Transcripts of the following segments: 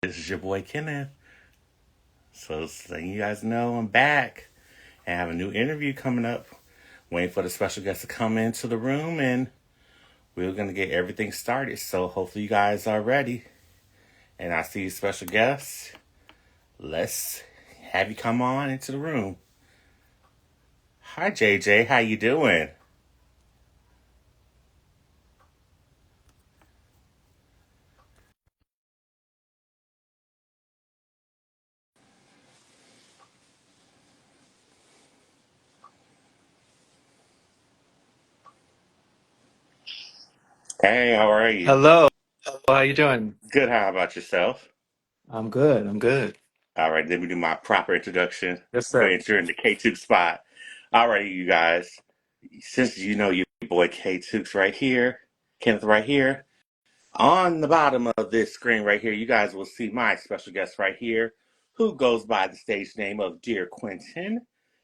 This is your boy Kenneth. So letting you guys know I'm back and I have a new interview coming up. Waiting for the special guest to come into the room and we're gonna get everything started. So hopefully you guys are ready. And I see you special guest. Let's have you come on into the room. Hi JJ, how you doing? Hey, how are you? Hello, how you doing? Good, how about yourself? I'm good. I'm good. All right, let me do my proper introduction Yes, for sir. entering the K2 spot. All right, you guys. Since you know your boy K2Ks right here, Kenneth right here, on the bottom of this screen right here, you guys will see my special guest right here, who goes by the stage name of DearQuinton.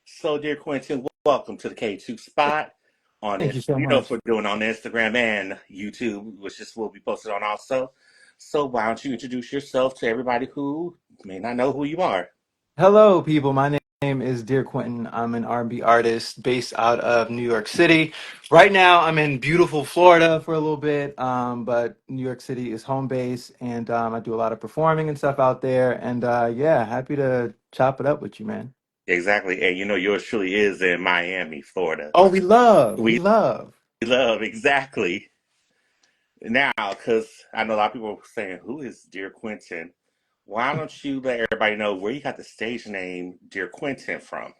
So, DearQuinton, welcome to the K2 spot on Thank you this. so You know, much. we're doing on Instagram and YouTube, which this will be posted on also. So, why don't you introduce yourself to everybody who may not know who you are? Hello, people. My name is DearQuinton. I'm an R&B artist based out of New York City. Right now, I'm in beautiful Florida for a little bit, but New York City is home base, and I do a lot of performing and stuff out there. And yeah, happy to chop it up with you, man. Exactly. And you know, yours truly is in Miami, Florida. Oh, we We love. love, exactly. Now, because I know a lot of people are saying, who is Dear Quentin? Why don't you let everybody know where you got the stage name Dear Quentin from?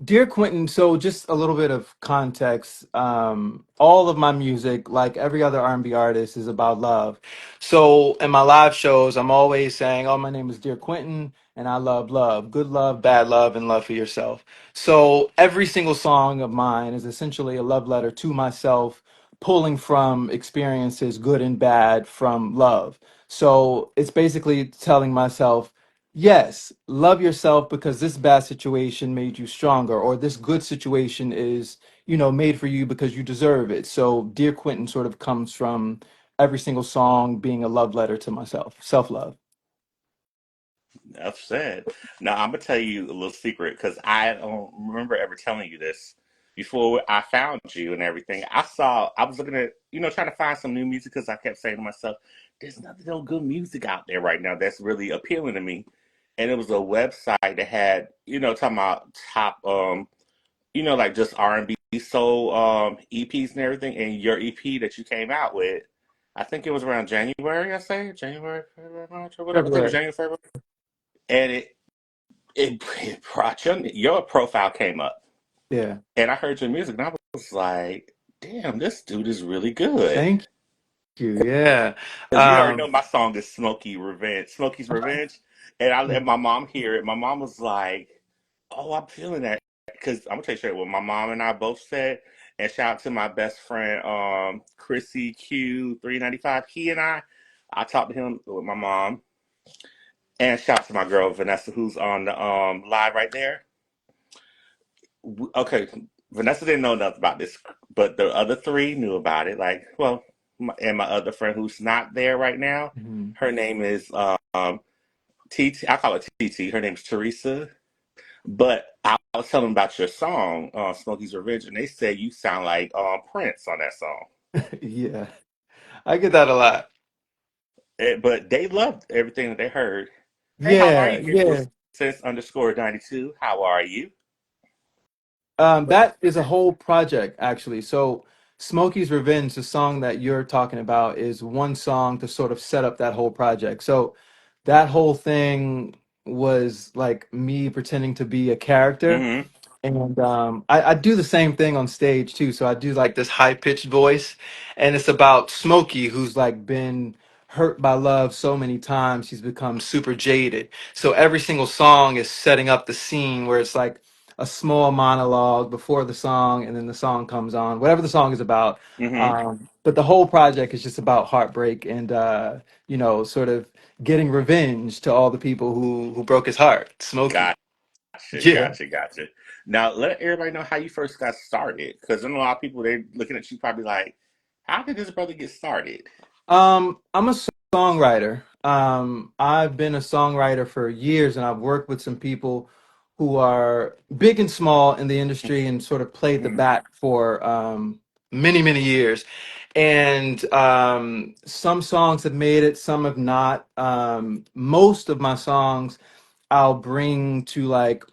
Dear Quentin, so just a little bit of context. All of my music, like every other R&B artist, is about love. So in my live shows, I'm always saying, "Oh, my name is Dear Quentin, and I love love, good love, bad love, and love for yourself." So every single song of mine is essentially a love letter to myself, pulling from experiences, good and bad, from love. So it's basically telling myself, yes, love yourself because this bad situation made you stronger, or this good situation is, made for you because you deserve it. So, Dear Quentin sort of comes from every single song being a love letter to myself, self love. Enough said. Now, I'm going to tell you a little secret because I don't remember ever telling you this. Before I found you and everything, I was looking at, trying to find some new music because I kept saying to myself, there's nothing no good music out there right now that's really appealing to me. And it was a website that had, talking about top like just R&B soul EPs and everything, and your EP that you came out with, I think it was around January, I say January, February, March, or whatever. I think it was February. January, February, and it brought your profile came up, Yeah. and I heard your music, and I was like, damn, this dude is really good. Thank you. Yeah. Because you already know Um, my song is Smokey's Revenge, and I let my mom hear it. My mom was like, "Oh, I'm feeling that." Because I'm gonna tell you straight what my mom and I both said. And shout out to my best friend, Chrissy Q395. He and I talked to him with my mom, and shout out to my girl Vanessa, who's on the live right there. Okay, Vanessa didn't know nothing about this, but the other three knew about it. Like, well, and my other friend who's not there right now, mhm. her name is TT. I call her TT. Her name's Teresa. But I was telling them about your song, Smokey's Revenge, and they said you sound like Prince on that song. Yeah. I get that a lot. But they loved everything that they heard. Hey, how are Yeah. you? Here Yeah. goes since underscore 92. How are you? That is a whole project, actually. So, Smokey's Revenge, the song that you're talking about, is one song to sort of set up that whole project. So, that whole thing was like me pretending to be a character. Mm-hmm. And I do the same thing on stage too. So I do like this high pitched voice, and it's about Smokey, who's like been hurt by love so many times, he's become super jaded. So every single song is setting up the scene where it's like a small monologue before the song, and then the song comes on, whatever the song is about. Mm-hmm. But the whole project is just about heartbreak and sort of getting revenge to all the people who broke his heart. Smokey. Gotcha, Yeah. gotcha, gotcha. Now let everybody know how you first got started, because I know a lot of people they looking at you probably like, how did this brother get started? I'm a songwriter. I've been a songwriter for years, and I've worked with some people who are big and small in the industry and sort of played the Mm-hmm. back for many, many years. And some songs have made it, some have not. Most of my songs I'll bring to like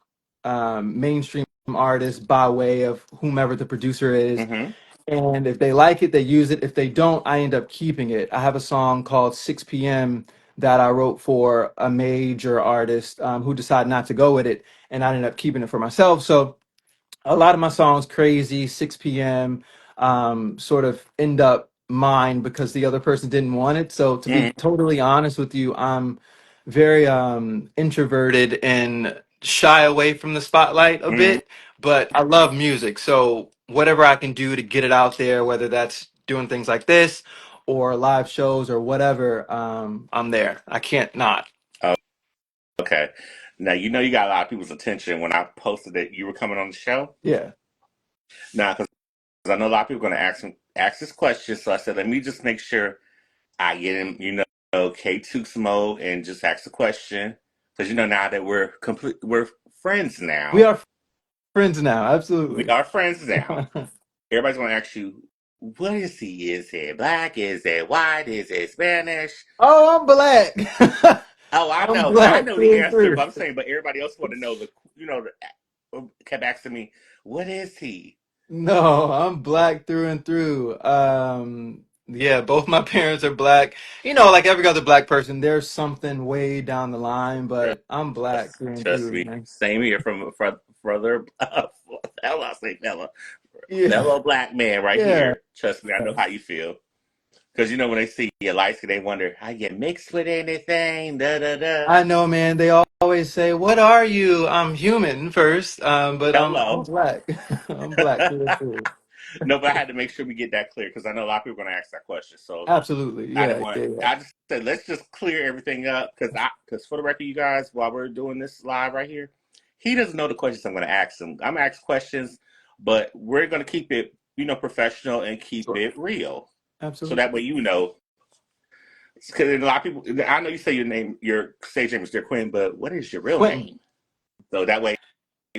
mainstream artists by way of whomever the producer is, Mm-hmm. and if they like it, they use it. If they don't, I end up keeping it. I have a song called 6 p.m. that I wrote for a major artist who decided not to go with it, and I ended up keeping it for myself. So a lot of my songs, Crazy, 6 p.m., sort of end up mine because the other person didn't want it. So to be Mm-hmm. totally honest with you, I'm very introverted and shy away from the spotlight a Mm-hmm. bit, but I love music. So whatever I can do to get it out there, whether that's doing things like this or live shows or whatever, I'm there. I can't not. Oh, okay. Now you know you got a lot of people's attention when I posted that you were coming on the show. Yeah. Now, because I know a lot of people are going to ask this question, so I said let me just make sure I get in, K-Tookes mode and just ask the question because now that we're friends We now. are friends now. We Absolutely. are friends now. Everybody's going to ask you, what is he? Is it black? Is it white? Is it Spanish? Oh, I'm black. Oh, I I'm know. I black know the through and answer, through. but I'm saying, but everybody else want to know kept asking me, what is he? No, I'm black through and through. Yeah, both my parents are black. You know, like every other black person, there's something way down the line, but I'm black through and Trust through, me. man. Same here from brother, fellow, I say Yeah, fellow black man right yeah. here. Trust me, I know how you feel. Because when they see you light skin, they wonder, how you mixed with anything? Da da da. I know, man. They always say, "What are you?" I'm human first, but I'm Hello. black. I'm black through and through. No, but I had to make sure we get that clear because I know a lot of people are going to ask that question. So Absolutely. I didn't Yeah, want. yeah, yeah. I just said let's just clear everything up because for the record, you guys, while we're doing this live right here, he doesn't know the questions I'm going to ask him. I'm going to ask questions, but we're going to keep it professional and keep Sure. it real. So Absolutely. that way because a lot of people. I know you say your stage name is DearQuinton, but what is your real Quentin. name? So that way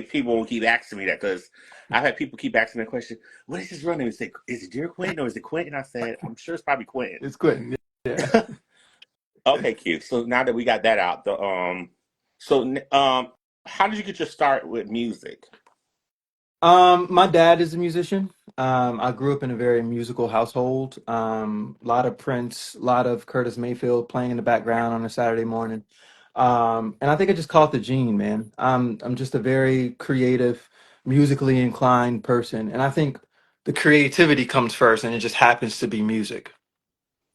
people won't keep asking me that because I've had people keep asking me the question, what is his real name? They say, is it Dear Quentin or is it Quentin? I said, I'm sure it's probably Quentin. It's Quentin. Yeah. Okay, cute. So now that we got that out, so how did you get your start with music? My dad is a musician. I grew up in a very musical household. A lot of Prince, a lot of Curtis Mayfield playing in the background on a Saturday morning. And I think I just caught the gene, man. I'm just a very creative, musically inclined person, and I think the creativity comes first, and it just happens to be music.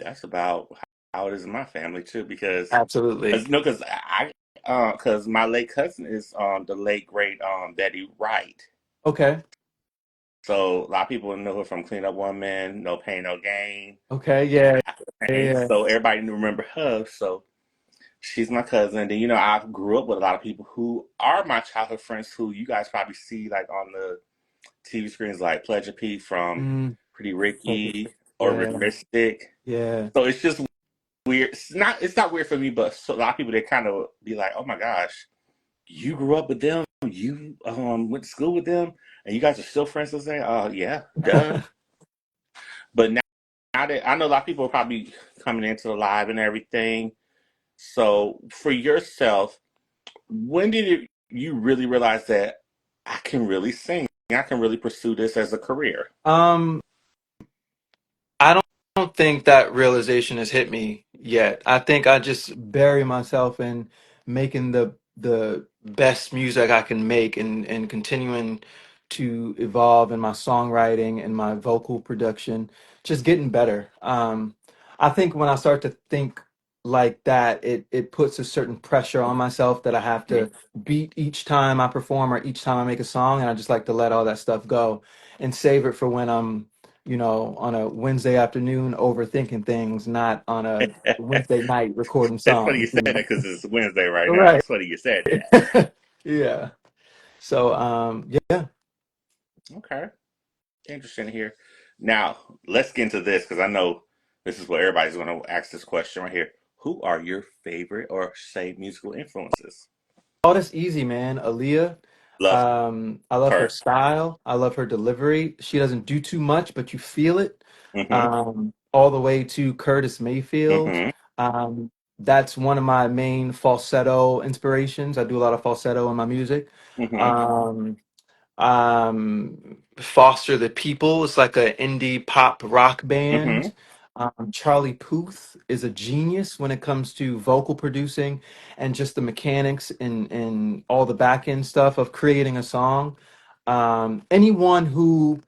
That's about how it is in my family too, because Absolutely. because because my late cousin is the late great Betty Wright. Okay. So a lot of people know her from Clean Up One Man, No Pain, No Gain. Okay. Yeah. Yeah. Yeah. So everybody remember her. So she's my cousin. Then I grew up with a lot of people who are my childhood friends who you guys probably see like on the TV screens like Pleasure Pete from Mm, Pretty Ricky or Rick yeah. Mystic. Yeah. So it's just weird. It's not weird for me, but so a lot of people they kind of be like, "Oh my gosh, you grew up with them, you went to school with them, and you guys are still friends." To say, "Oh yeah, duh." But now that I know a lot of people are probably coming into the live and everything. So for yourself, when did you really realize that I can really sing? I can really pursue this as a career. Um, I don't think that realization has hit me yet. I think I just bury myself in making the best music I can make and continuing to evolve in my songwriting and my vocal production, just getting better. I think when I start to think like that, it puts a certain pressure on myself that I have Mhm. to beat each time I perform or each time I make a song, and I just like to let all that stuff go and save it for when I'm on a Wednesday afternoon overthinking things, not on a Wednesday night recording It's funny you songs. said that because it's Wednesday right now. Right. It's funny you said that. Yeah. So, yeah. Okay, interesting to hear. Now let's get into this because I know this is what everybody's going to ask this question right here. Who are your favorite or say musical influences? Oh, that's easy, man. Aaliyah. Love I love her her. style. I love her delivery. She doesn't do too much, but you feel it. Mm-hmm. All the way to Curtis Mayfield. Mm-hmm. That's one of my main falsetto inspirations. I do a lot of falsetto in my music. Mm-hmm. Um, Foster the People is like an indie pop rock Mm-hmm. band. Charlie Puth is a genius when it comes to vocal producing and just the mechanics and all the back end stuff of creating a song. Anyone who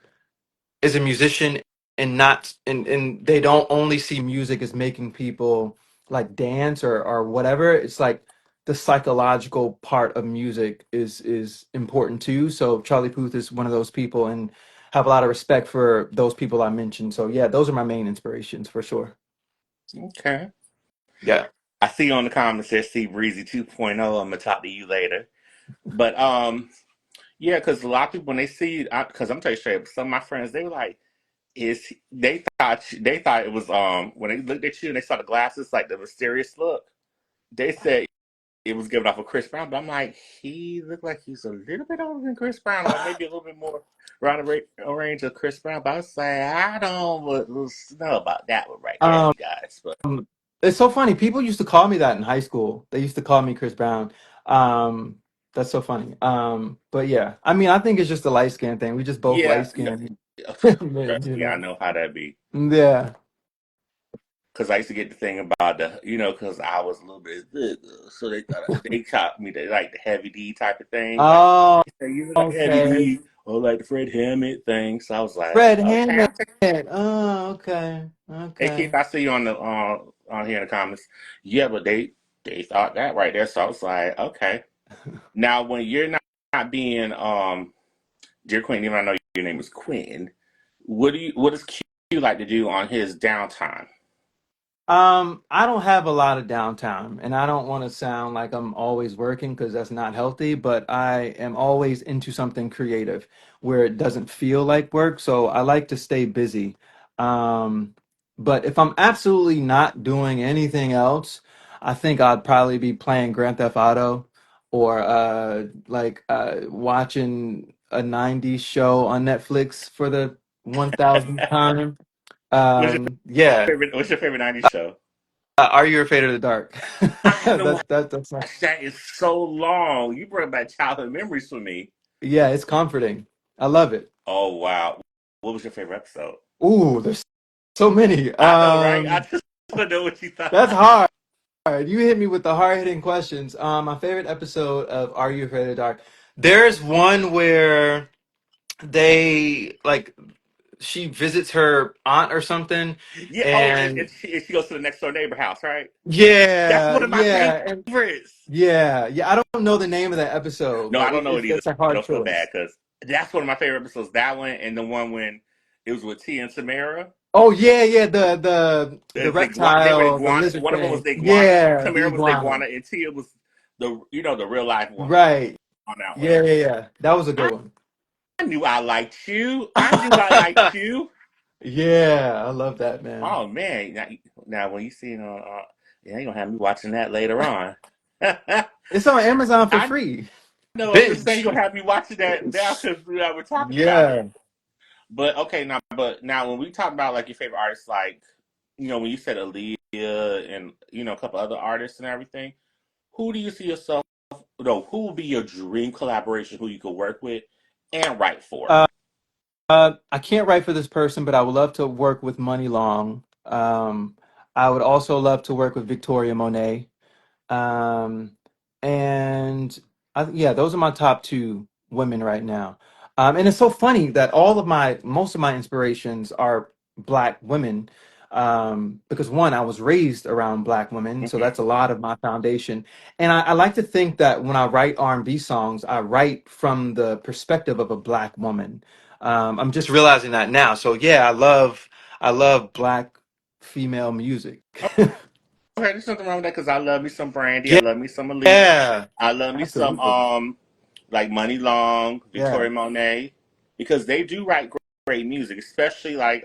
is a musician and not and they don't only see music as making people like dance or whatever. It's like the psychological part of music is important too. So Charlie Puth is one of those people, and have a lot of respect for those people I mentioned. So yeah, those are my main inspirations for sure. Okay. Yeah. I see you on the comments there, see Breezy 2.0. I'm gonna talk to you later. But yeah, because a lot of people when they see, because I'm telling you straight, up, some of my friends they were like, they thought it was when they looked at you and they saw the glasses like the mysterious look. They said it was given off of Chris Brown, but I'm like, he looked like he's a little bit older than Chris Brown, or maybe a little bit more around the range of Chris Brown. But I was like, I don't know about that one right there, Um, you guys. But it's so funny. People used to call me that in high school. They used to call me Chris Brown. Um, that's so funny. But yeah, I mean, I think it's just a light skin thing. We just both yeah, light no, skinned, trust you me, I know. know how that be. Yeah. Because I used to get the thing about because I was a little bit bigger, so they taught me the like the heavy D type of thing. Like Oh, they say, you look like heavy okay. D or like the Fred Hammond thing. So I was like, Fred okay, Hammond. Oh, okay. hey Keith, Okay. I see you on here in the comments. Yeah, but they thought that right there. So I was like, okay. Now when you're not being dear Queen, even though I know your name is Quinn, what does Q like to do on his downtime? I don't have a lot of downtime, and I don't want to sound like I'm always working because that's not healthy, but I am always into something creative where it doesn't feel like work. So I like to stay busy. Um, but if I'm absolutely not doing anything else, I think I'd probably be playing Grand Theft Auto or watching a 90s show on Netflix for the 1000th time. What's your Yeah. what's your favorite '90s show? Are you afraid of the dark? I haven't That's not, watched that in so long. You brought back childhood memories for me. yeah, it's comforting. I love it. Oh wow. What was your favorite episode? Ooh, there's so many. I know, right? I just want to know what you That's thought. hard. You hit me with the hard-hitting questions. My favorite episode of Are You Afraid of the Dark? There's one where they like she visits her aunt or something, Yeah. Oh, and and she goes to the next door neighbor house, right? That's yeah, one of my yeah, and favorites. yeah. I don't know the name of that episode, No, I but don't know it either. that's a I hard don't feel bad choice. because that's one of my favorite episodes. That one and the one when it was with T and Tamara. Oh yeah, the They were reptile, the iguana. lizard One of them was thing. the iguana. Yeah, the Tamara was the iguana. iguana, and Tia was the real life woman Right. on that one. Yeah. That was a good I, one. I knew I liked you. I knew I liked you. Yeah, I love that, man. Oh man! Now when you see it on, yeah, you gonna have me watching that later on. I It's on Amazon for free. know. I'm just saying Binge. you gonna have me watching that now because we're talking about it. Yeah. But okay, now when we talk about like your favorite artists, like when you said Aaliyah and a couple other artists and everything, who do you see yourself? No, who would be your dream collaboration? Who you could work with and write for? Uh, I can't write for this person, but I would love to work with Money Long. I would also love to work with Victoria Monet. Um, and yeah, those are my top two women right now. And it's so funny that most of my inspirations are black women. Because one, I was raised around black women, so Hmm. that's a lot of my foundation. And I like to think that when I write R&B songs, I write from the perspective of a black woman. I'm just realizing that now. So yeah, I love black female music. Okay, there's nothing wrong with that because I love me some Brandy. I Yeah, love me some Aaliyah. yeah, I love me some absolutely. like Money Long, Yeah. Victoria Monet, because they do write great music, especially like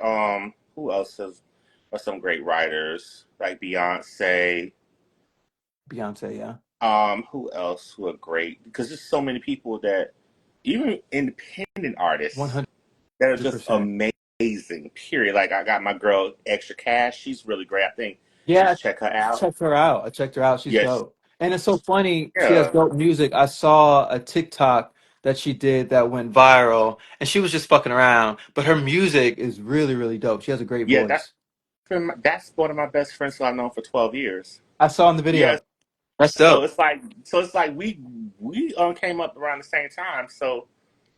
who else are some great writers like Beyonce. Beyonce, yeah. Who else? Who are great? Because there's so many people that, even independent artists, that are just 100%. amazing. Period. Like I got my girl Extra Cash. She's really great. I think you Yeah, should check her out. check her out. I checked her out. She's Yes. dope. And it's so funny. She has Yeah. dope music. I saw a TikTok that she did that went viral, and she was just fucking around. But her music is really, really dope. She has a great Yeah. That's voice. that's one of my best friends who I've known for 12 years. I saw in the Yes. video. That's So dope. it's like we came up around the same time. So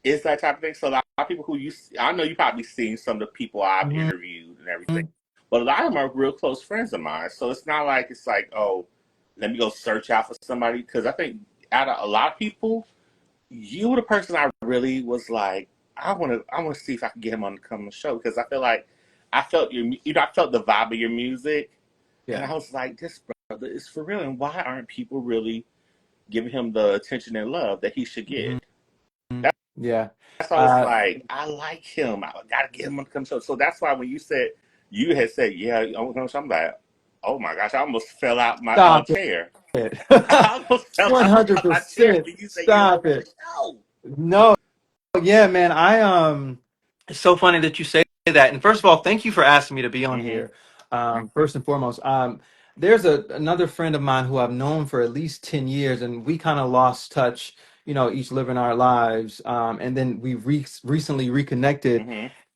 it's that type of thing. So a lot of people who I know you probably seen some of the people I've Hmm. interviewed and everything, but a lot of them are real close friends of mine. So it's like, oh, let me go search out for somebody, because I think out of a lot of people, you were the person I really was like, I want to see if I can get him on to come on the show, because I feel like I felt I felt the vibe of your music, and Yeah. I was like, this brother is for real, and why aren't people really giving him the attention and love that he should Hmm. get? Yeah. That's why I was Uh, like, I like him. I gotta get him on the come show. So that's why when you had said, yeah, I'm gonna come show, I'm like, oh my gosh, I almost fell out my Stop chair. it. I almost fell out my chair 100%. when you said you Stop on the it. show. No. Yeah, man. It's so funny that you say that. And first of all, thank you for asking me to be on Hmm. here. First and foremost, there's another friend of mine who I've known for at least 10 years, and we kind of lost touch, each living our lives. And then we recently reconnected.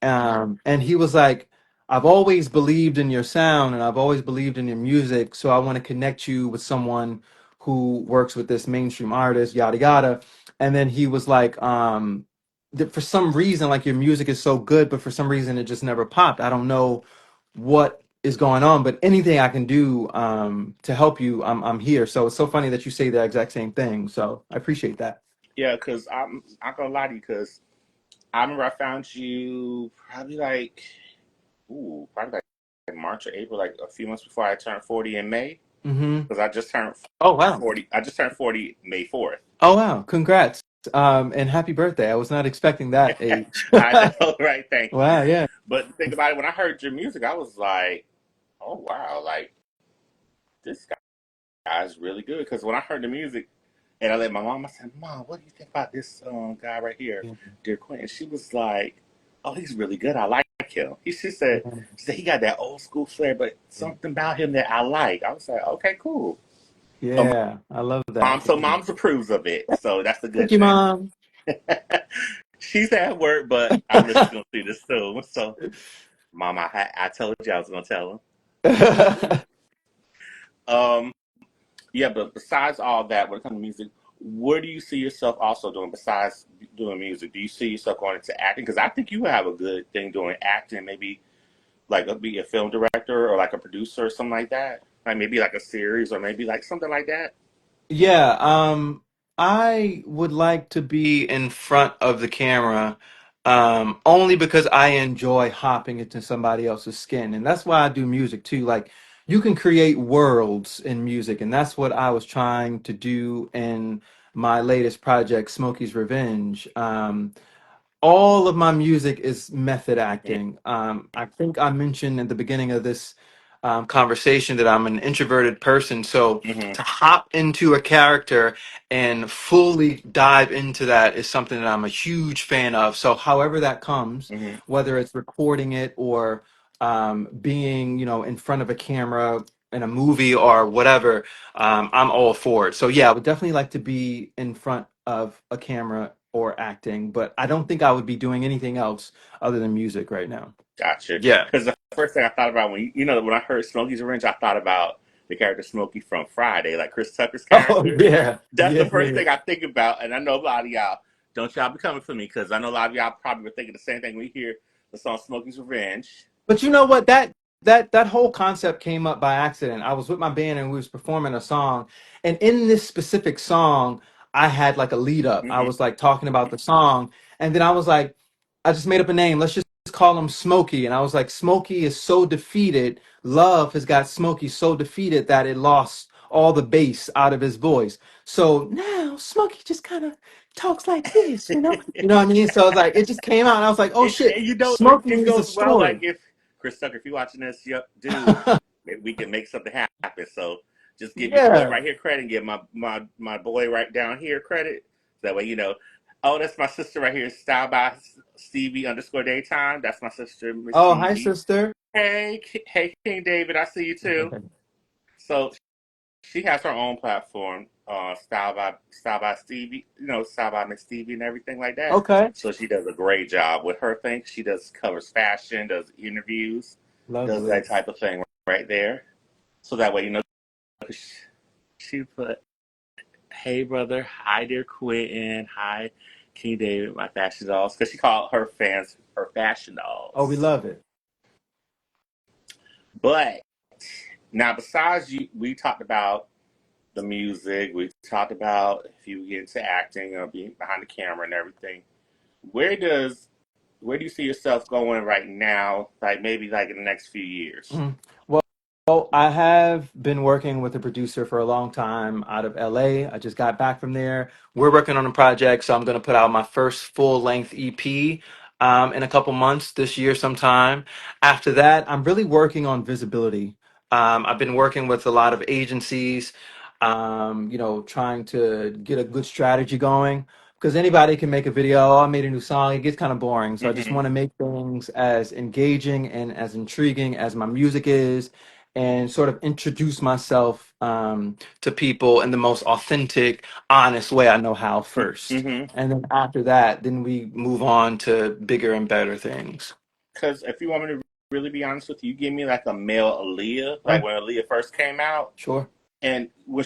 Hmm. And he was like, I've always believed in your sound and I've always believed in your music. So I want to connect you with someone who works with this mainstream artist, yada, yada. And then he was like, that for some reason, like your music is so good, but for some reason it just never popped. I don't know what is going on, but anything I can do to help you, I'm here. So it's so funny that you say the exact same thing. So I appreciate that. Yeah, because I'm not gonna lie to you, because I remember I found you probably like March or April, like a few months before I turned 40 in May, Hmm. because I just turned Oh wow. 40. I just turned 40 May 4th. Oh wow. Congrats. And happy birthday. I was not expecting that age. I know, right? Thank you. Wow, yeah. But the thing about it, when I heard your music, I was like, oh wow, like this guy's really good. Because when I heard the music, and I let my mom, I said, Mom, what do you think about this guy right here, Yeah. Dear Quentin? She was like, oh, he's really good. I like him. Yeah. She said he got that old school flair, but something about him that I like. I was like, okay, cool. So Yeah, I love that. Yeah. mom's approves of it, so that's a Thank good you, thing. Mom. She's at work, but I'm just gonna see this soon. So, Mom, I told you I was gonna tell him. Yeah, but besides all that, when it comes to music, what do you see yourself also doing besides doing music? Do you see yourself going into acting? Because I think you have a good thing doing acting, maybe like be a film director or like a producer or something like that. Like maybe like a series or maybe like something like that. Yeah, I would like to be in front of the camera, only because I enjoy hopping into somebody else's skin. And that's why I do music too. Like you can create worlds in music, and that's what I was trying to do in my latest project, Smokey's Revenge. All of my music is method acting. I think I mentioned at the beginning of this conversation that I'm an introverted person. So Mm-hmm. to hop into a character and fully dive into that is something that I'm a huge fan of. So however that comes, Mm-hmm. whether it's recording it or being, in front of a camera in a movie or whatever, I'm all for it. So yeah, I would definitely like to be in front of a camera or acting, but I don't think I would be doing anything else other than music right now. Gotcha. Yeah. Because the first thing I thought about when I heard Smokey's Revenge, I thought about the character Smokey from Friday, like Chris Tucker's Oh character. yeah. That's the Yeah, yeah, first yeah. thing I think about, and I know a lot of y'all. Don't y'all be coming for me, because I know a lot of y'all probably were thinking the same thing when you hear the song "Smokey's Revenge." But you know what? That whole concept came up by accident. I was with my band and we was performing a song, and in this specific song, I had like a lead up. I Hmm. was like talking about the song, and then I was like, I just made up a name. Let's just call him Smokey. And I was like, Smokey is so defeated. Love has got Smokey so defeated that it lost all the bass out of his voice. So now Smokey just kind of talks like this, you know? You know what I mean? So it's like it just came out, and I was like, oh shit, And Smokey it needs a goes well. Like story. if Chris Tucker, if you're watching this, yep, dude, maybe we can make something happen. So Just give your boy Yeah. right here credit and give my boy right down here credit. That way, you know, oh, that's my sister right here, style by Stevie underscore daytime. That's my sister, Miss Oh, hi, Stevie. sister. Hey, hey, King David, I see you too. So she has her own platform, Style by Stevie, you know, Style by Miss Stevie and everything like that. Okay. So she does a great job with her thing. She does covers fashion, does interviews, does Lovely. that type of thing right there. So that way, you know, she put, "Hey brother, hi dear Quentin, hi King David, my fashion dolls," because she called her fans her fashion Oh, we dolls. love it. But now, besides you, we talked about the music. We talked about if you get into acting or being behind the camera and everything. Where does where do you see yourself going right now? Like maybe like in the next few years. Mhm. Well, I have been working with a producer for a long time out of LA. I just got back from there. We're working on a project, so I'm going to put out my first full-length EP in a couple months this year sometime. After that, I'm really working on visibility. I've been working with a lot of agencies, trying to get a good strategy going. Because anybody can make a video, oh, I made a new song, it gets kind of boring. So I just Hmm. want to make things as engaging and as intriguing as my music is and sort of introduce myself to people in the most authentic, honest way I know how first. Hmm. And then after that, then we move on to bigger and better things. Because if you want me to really be honest with you, you give me like a male Aaliyah, like Oh, when Aaliyah first came out, sure. and when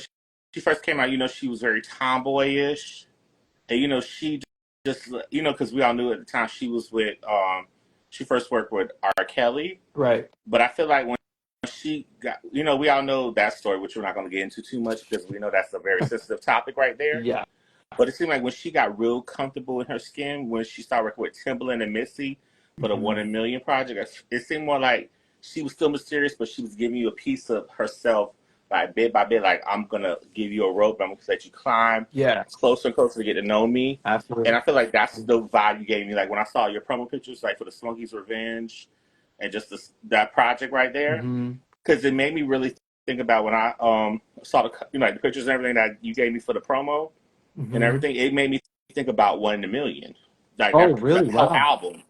she first came out, you know, she was very tomboyish, and you know, she just you know, because we all knew at the time she was with she first worked with R. Kelly. Right. But I feel like when she got, you know, we all know that story, which we're not going to get into too much because we know that's a very sensitive topic right there. Yeah. But it seemed like when she got real comfortable in her skin, when she started working with Timbaland and Missy for the One Hmm. in a Million project, it seemed more like she was still mysterious, but she was giving you a piece of herself by bit. Like, I'm going to give you a rope, I'm going to let you climb Yes. closer and closer to get to know me. And Absolutely. I feel like that's the vibe you gave me. Like, when I saw your promo pictures, like for the Smokey's Revenge and just that project right there, Hmm. because it made me really think about when I saw the you know like the pictures and everything that you gave me for the promo and Hmm. everything. It made me think about One in a Million, like Oh, that really? whole Wow. album.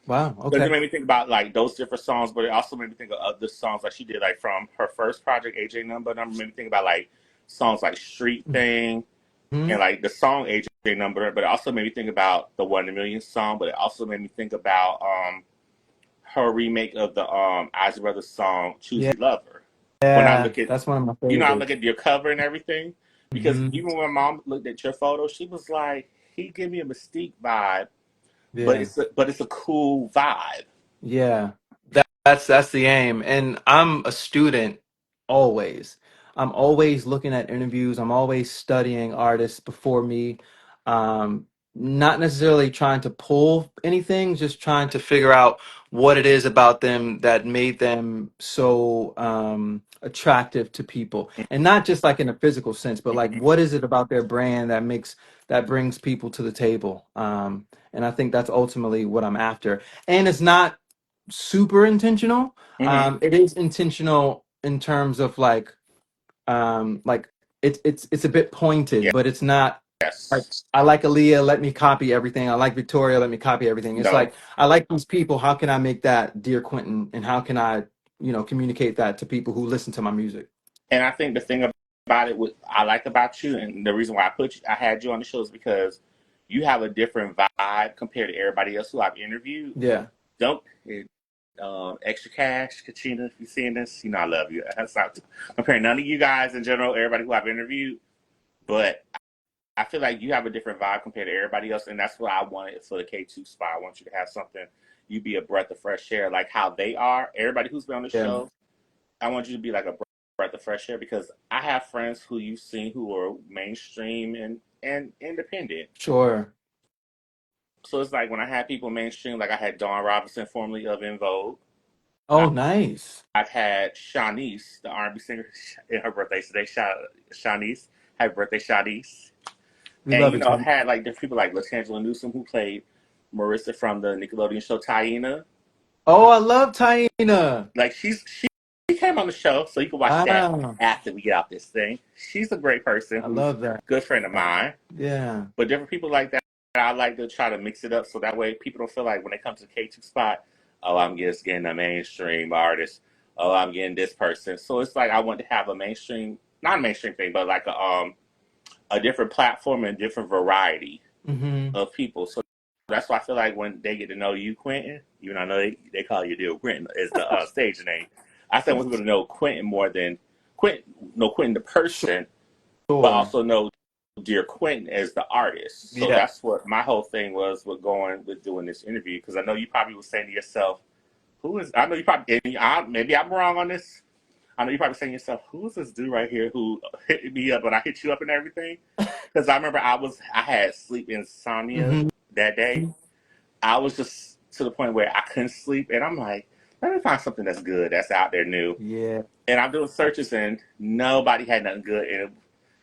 Wow. Because it Okay. made me think about like those different songs, but it also made me think of other songs like she did, like from her first project, AJ Number. Made me think about like songs like Street Thing Hmm. and like the song AJ Number. But it also made me think about the One in a Million song. But it also made me think about her remake of the Ozzy Brothers song Yeah. "Choosy Lover." When I Yeah. look at, That's one of my you know, I look favorites. at your cover and everything, because Hmm. even when mom looked at your photo, she was like, "He give me a Mystique vibe, but Yeah. it's a cool vibe." Yeah, that's the aim. And I'm a student always. I'm always looking at interviews. I'm always studying artists before me. Um, Not necessarily trying to pull anything, just trying to figure out what it is about them that made them so attractive to people. And not just like in a physical sense, but like Mhm. what is it about their brand that brings people to the table? And I think that's ultimately what I'm after. And it's not super intentional. Mhm. It is intentional in terms of like it's a bit pointed, but it's not like Yes. I like Aaliyah, let me copy everything. I like Victoria, let me copy everything. It's No. like I like these people. How can I make that Dear Quentin, and how can I, communicate that to people who listen to my music? And I think the thing about it, what I like about you, and the reason why I had you on the show is because you have a different vibe compared to everybody else who I've interviewed. Yeah, Don't extra cash, Katrina. If you're seeing this, you know I love you. That's not comparing none of you guys in general. Everybody who I've interviewed, but I feel like you have a different vibe compared to everybody else, and that's what I wanted for the K2 spot. I want you to have something. You be a breath of fresh air, like how they are. Everybody who's been on the yeah, show, I want you to be like a breath of fresh air because I have friends who you've seen who are mainstream and independent. sure. So it's like when I had people mainstream, like I had Dawn Robinson, formerly of In Vogue. Oh, nice. I've had Shanice, the R&B singer, in her birthday today. Shanice, happy birthday, Shanice. We And love you it, know, I've Ken. had like different people like Latangela Newsom who played Marissa from the Nickelodeon show Taina. Oh, I love Taina. Like she came on the show, so you can watch that Ah, after we get out this thing. She's a great person I who's love that. a good friend of mine. Yeah. But different people like that, I like to try to mix it up so that way people don't feel like when they come to the K2 spot, oh, I'm just getting a mainstream artist. Oh, I'm getting this person. So it's like I want to have a mainstream, not a mainstream thing, but like a different platform and different variety Hmm. of people. So that's why I feel like when they get to know you, Quentin, even though I know they call you DearQuinton is the stage name. I think want people to know Quentin more than Quentin, know Quentin the person, but Sure. also know Dear Quentin as the artist. So Yeah. that's what my whole thing was with going with doing this interview because I know you probably was saying to yourself, "Who is?" I know you probably maybe I'm wrong on this. I know you probably saying to yourself, "Who is this dude right here who hit me up and I hit you up and everything?" Because I remember I had sleep insomnia Hmm. that day. I was just to the point where I couldn't sleep, and I'm like, let me find something that's good, that's out there new. Yeah. And I'm doing searches, and nobody had nothing good.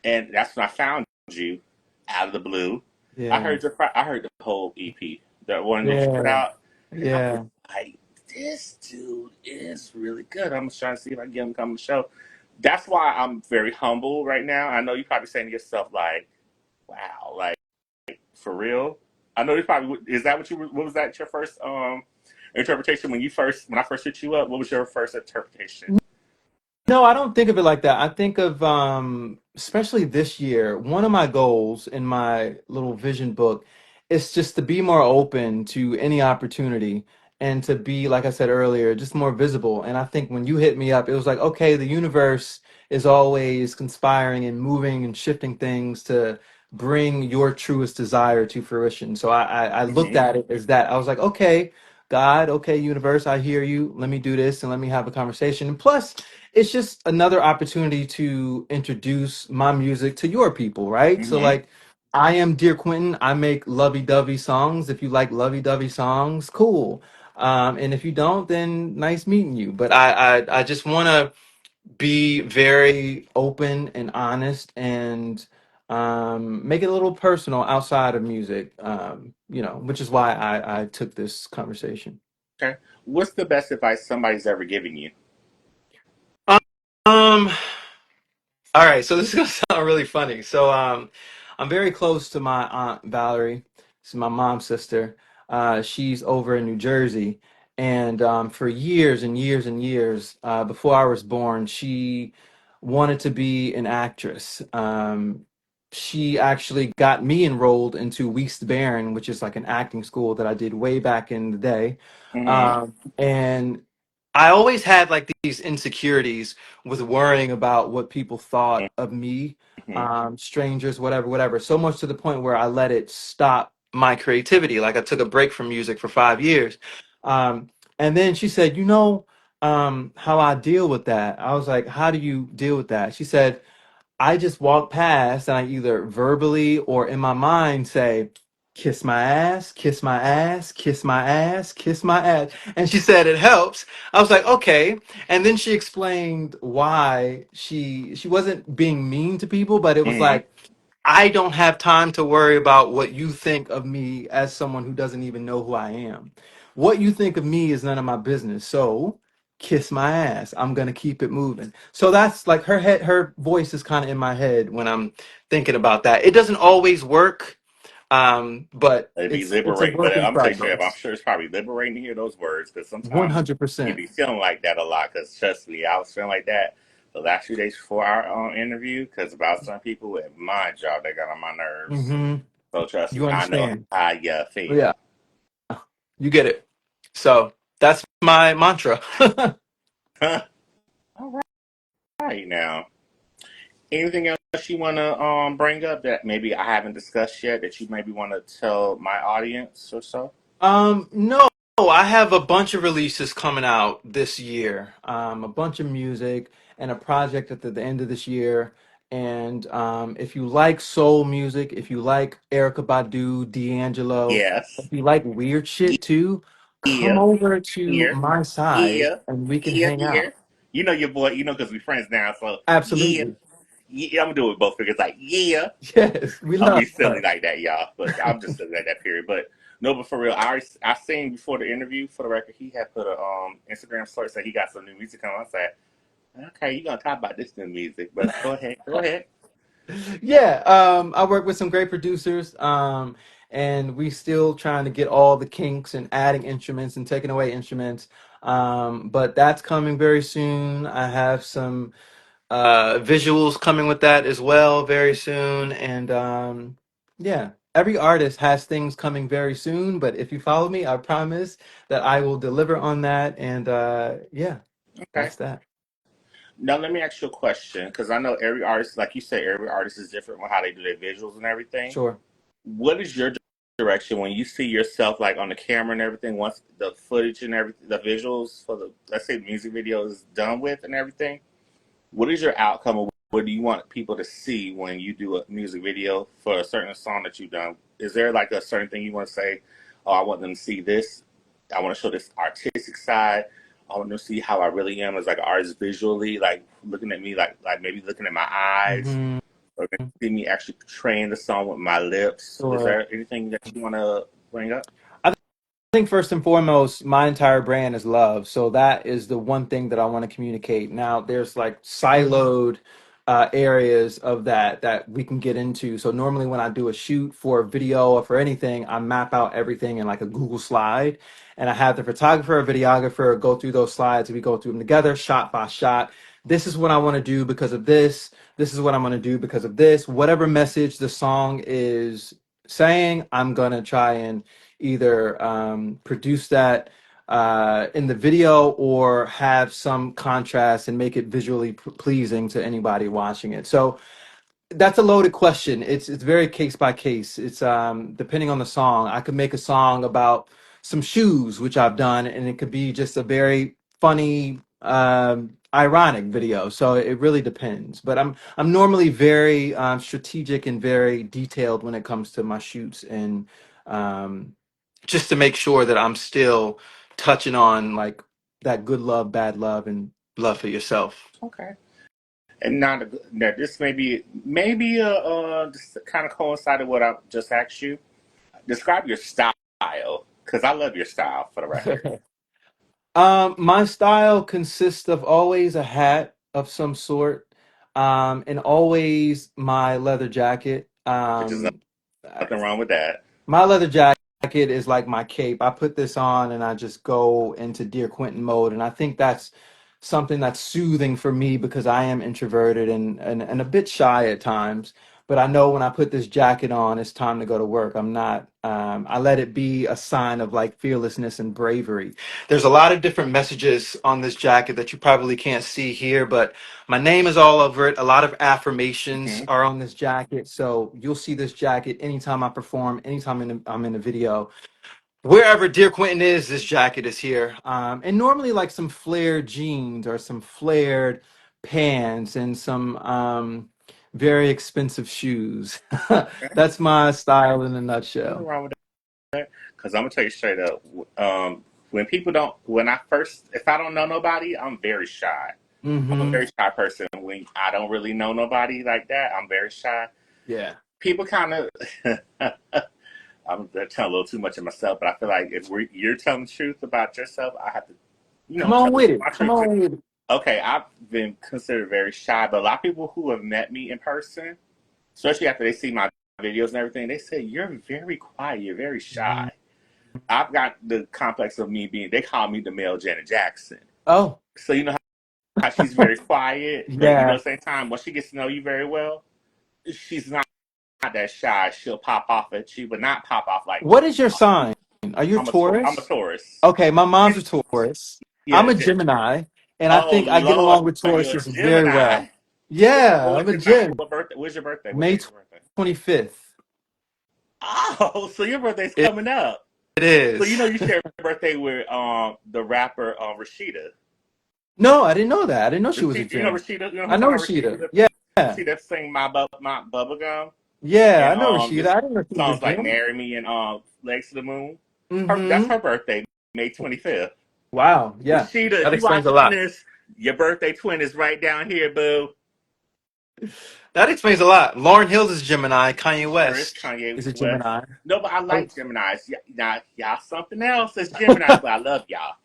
And that's when I found you out of the blue. Yeah. I heard the whole EP, the one that you put Yeah. out, and I was Yeah. like, this dude is really good. I'm just trying to see if I can get him to come on the show. That's why I'm very humble right now. I know you're probably saying to yourself, like, wow, like for real. I know you probably is that what you what was that your first interpretation when I first hit you up? What was your first interpretation? No, I don't think of it like that. I think of especially this year, one of my goals in my little vision book is just to be more open to any opportunity and to be, like I said earlier, just more visible. And I think when you hit me up, it was like, okay, the universe is always conspiring and moving and shifting things to bring your truest desire to fruition. So I looked Mm-hmm. at it as that. I was like, okay, God, okay, universe, I hear you. Let me do this and let me have a conversation. And plus, it's just another opportunity to introduce my music to your people, right? So Mm-hmm. like I am Dear Quentin. I make lovey-dovey songs. If you like lovey-dovey songs, cool. And if you don't, then nice meeting you. But I just want to be very open and honest and make it a little personal outside of music. Which is why I took this conversation. Okay. What's the best advice somebody's ever given you? Um, All right, so this is gonna sound really funny. So, I'm very close to my aunt Valerie. She's my mom's sister. She's over in New Jersey, and for years and years and years, before I was born, she wanted to be an actress. She actually got me enrolled into Weeks Barron, which is like an acting school that I did way back in the day. Mm-hmm. And I always had like these insecurities with worrying about what people thought of me, Mm-hmm. strangers, whatever, whatever. So much to the point where I let it stop my creativity. Like I took a break from music for 5 years. And then she said, how I deal with that. I was like, how do you deal with that? She said, I just walk past and I either verbally or in my mind say, kiss my ass, kiss my ass, kiss my ass, kiss my ass. And she said it helps. I was like, okay. And then she explained why she wasn't being mean to people, but it was Mm-hmm. like, I don't have time to worry about what you think of me as someone who doesn't even know who I am. What you think of me is none of my business. So kiss my ass. I'm gonna keep it moving. So that's like her voice is kind of in my head when I'm thinking about that. It doesn't always work, but It'd be it's a liberating, but work in I'm telling you straight up, I'm progress. sure it's probably liberating to hear those words because One sometimes hundred you percent. be feeling like that a lot. Because trust me, I was feeling like that the last few days before our interview because about some people at my job that got on my nerves. Mm-hmm. So trust me, You I know understand? how you Yeah, feel. you get it. So that's my mantra. All right now. Anything else you want to bring up that maybe I haven't discussed yet that you maybe want to tell my audience or so? No, I have a bunch of releases coming out this year. A bunch of music and a project at the end of this year. And if you like soul music, if you like Erica Badu, D'Angelo, Yes. if you like weird shit too, come Yeah. over to Here. my side Yeah. and we can Yeah. hang out. Yeah. You know your boy. You know because we friends now. So yeah. Absolutely. Yeah. I'm gonna do it with both fingers. Like yeah. Yes, we I'm gonna love be silly her. like that, y'all. But I'm just silly like that. Period. But no, but for real, I seen before the interview for the record. He had put a Instagram story said he got some new music on. I said. Okay, you're gonna talk about this new music, but go ahead. Go ahead. Yeah, I work with some great producers, and we still trying to get all the kinks and adding instruments and taking away instruments. But that's coming very soon. I have some visuals coming with that as well very soon, and yeah, every artist has things coming very soon. But if you follow me, I promise that I will deliver on that. And yeah, Okay. that's that. Now let me ask you a question, because I know every artist, like you said, every artist is different with how they do their visuals and everything. Sure. What is your direction when you see yourself like on the camera and everything? Once the footage and everything, the visuals for the, let's say, the music video is done with and everything, what is your outcome, or what do you want people to see when you do a music video for a certain song that you've done? Is there like a certain thing you want to say? Oh, I want them to see this. I want to show this artistic side. I want them to see how I really am as like an artist visually, like looking at me, like maybe looking at my eyes, Hmm. or see me actually portraying the song with my lips. Is Sure. there anything that you want to bring up? I think first and foremost, my entire brand is love. So that is the one thing that I want to communicate. Now, there's like siloed areas of that we can get into. So normally when I do a shoot for a video or for anything, I map out everything in like a Google slide, and I have the photographer or videographer go through those slides. We go through them together, shot by shot. This is what I want to do because of this. This is what I'm going to do because of this. Whatever message the song is saying, I'm going to try and either produce that in the video or have some contrast and make it visually pleasing to anybody watching it. So that's a loaded question. It's very case by case. It's depending on the song. I could make a song about some shoes, which I've done, and it could be just a very funny, ironic video. So it really depends. But I'm normally very strategic and very detailed when it comes to my shoots, and um, just to make sure that I'm still touching on like that good love, bad love, and love for yourself. Okay. And not a, now this maybe just kind of coincided what I just asked you. Describe your style, because I love your style for the record, My style consists of always a hat of some sort, and always my leather jacket. which is nothing wrong with that. My leather jacket is like my cape. I put this on and I just go into Dear Quentin mode. And I think that's something that's soothing for me because I am introverted and a bit shy at times. But I know when I put this jacket on, it's time to go to work. I'm not, I let it be a sign of like fearlessness and bravery. There's a lot of different messages on this jacket that you probably can't see here, but my name is all over it. A lot of affirmations Hmm. are on this jacket. So you'll see this jacket anytime I perform, anytime I'm in a video. Wherever Dear Quentin is, this jacket is here. And normally like some flared jeans or some flared pants and some very expensive shoes. Okay. That's my style in a Nothing nutshell. wrong with that. Because I'm gonna tell you straight up, when people don't, when I first, if I don't know nobody, I'm very shy. I'm a Hmm. very shy person. When I don't really know nobody like that, I'm very shy. Yeah. People kind of, I'm telling a little too much of myself, but I feel like if you're telling the truth about yourself, I have to, Come tell on with it. my Come truth too. on with it. Okay, I've been considered very shy, but a lot of people who have met me in person, especially after they see my videos and everything, they say you're very quiet, you're very Mhm. shy. I've got the complex of me being. They call me the male Janet Jackson. Oh, So you know how she's very quiet, but yeah. at the same time, once she gets to know you very well, she's not that shy. She'll pop off at you, but not pop off like What is your sign? Are you a I'm a Taurus? Taurus. Okay, my mom's a Taurus. Yeah, I'm a Gemini, and I oh think I get Lord, along with you're a Tauruses very Gemini. well. Yeah, I'm What's a your time? Gem. What birthday? When's your birthday? What day May is your birthday? 25th. Oh, so your birthday's It, coming up. it So is. you share a birthday with the rapper Rashida. No, I didn't know that. I didn't know she was a Rashida, Gem. Rashida. You know who I I'm know talking about? Rashida. Rashida. Yeah. Rashida sing my bubblegum Yeah, I and know Rashida. just I didn't know she was a songs like Gem. "Marry Me" and "Legs to the Moon." That's Mm-hmm. her birthday, May 25th. Wow. Yeah. Rashida, if That you explains a watching lot. this, your birthday twin is right down here, boo. That explains a lot. Lauren Hill's is Gemini. Kanye Sure, it's West Kanye is a West. Gemini. No, but I Oh. like Gemini's. Now, y'all something else as Gemini's, but I love y'all.